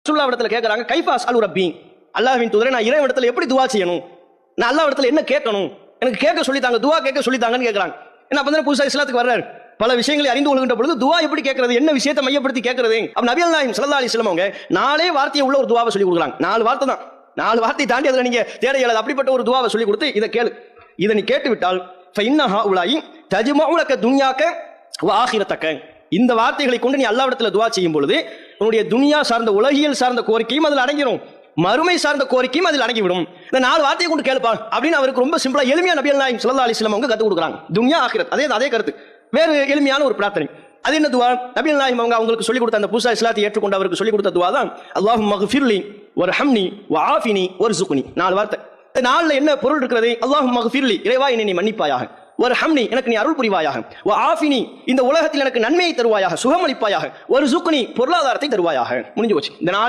ரசூலுல்லாஹ் கேட்கறாங்க, கைஃபா அஸ்அலு ரப்பி, அல்லாஹ்வின் தூதரே நான் இறைவனிடத்தில் எப்படி துஆ செய்யணும், நான் அல்லாஹ்விடத்தில் என்ன கேட்கணும், எனக்கு கேட்க சொல்லித்தாங்க, துஆ கேட்க சொல்லித்தாங்கன்னு கேட்கறாங்க. என்ன அப்ப புதுசா இஸ்லாத்துக்கு வர்றாரு, பல விஷயங்களை அறிந்து கொள்கின்ற பொழுது துஆ எப்படி கேட்கறது, என்ன விஷயத்தை மையப்படுத்தி கேட்கறது. அப்ப நபிகள் நாயகம் ஸல்லல்லாஹு அலைஹி வஸல்லம் அவங்க 4 வார்த்தையை உள்ள ஒரு துஆவை சொல்லி கொடுக்குறாங்க. 4 வார்த்தை தான், 4 வார்த்தை தாண்டி அதுல நீங்க தேட இயலாது. அப்படிப்பட்ட ஒரு துஆவை சொல்லி கொடுத்து இதை கேளு, இதை நீ கேட்டு விட்டால் ஃபஇன்னஹா உலாயி தஜ்மஉ லக துன்யாக வ ஆகிரதக, இந்த வார்த்தைகளை கொண்டு நீ அல்லாஹ்விடத்தில் துஆ செய்யும் பொழுது உன்னுடைய துனியா சார்ந்த உலகியல் சார்ந்த கோரிக்கையும் அதில் அடங்கிடும், மறுமை சார்ந்த கோரிக்கையும் அதில் அடங்கிவிடும். இந்த 4 வார்த்தையை கொண்டு கேளுப்பா அப்படின்னு அவருக்கு ரொம்ப சிம்பிளா எளிமையா நபிகள் நாயகம் ஸல்லல்லாஹு அலைஹி வஸல்லம் அவங்க கத்து கொடுக்குறாங்க. துன்யா ஆகிரத் அதே கருத்து, வேறு எளிமையான ஒரு பிரார்த்தனை. அது என்ன துஆ? நபிகள் நாயகம் அவங்க அவங்களுக்கு சொல்லி கொடுத்த அந்த புதுசா இஸ்லாத்தை ஏற்றுக்கொண்டு அவருக்கு சொல்லி கொடுத்த துஆ தான் அல்லாஹும்ம ஃபிர்லி வர்ஹம்னி வஆஃபினி வர்ஸுக்னி. 4 வார்த்தை. இந்த 4ல என்ன பொருள் இருக்கிறது? அல்லாஹும்ம ஃபிர்லி, இறைவா என்னை நீ மன்னிப்பாயாக, வர்ஹம்னி எனக்கு நீ அருள் புரிவாயாக, வஆஃபினி இந்த உலகத்தில் எனக்கு நன்மையை தருவாயாக, சுகமளிப்பாயாக, வர்ஸுக்னி பொருளாதாரத்தை தருவாயாக. முடிஞ்சு போச்சு. இந்த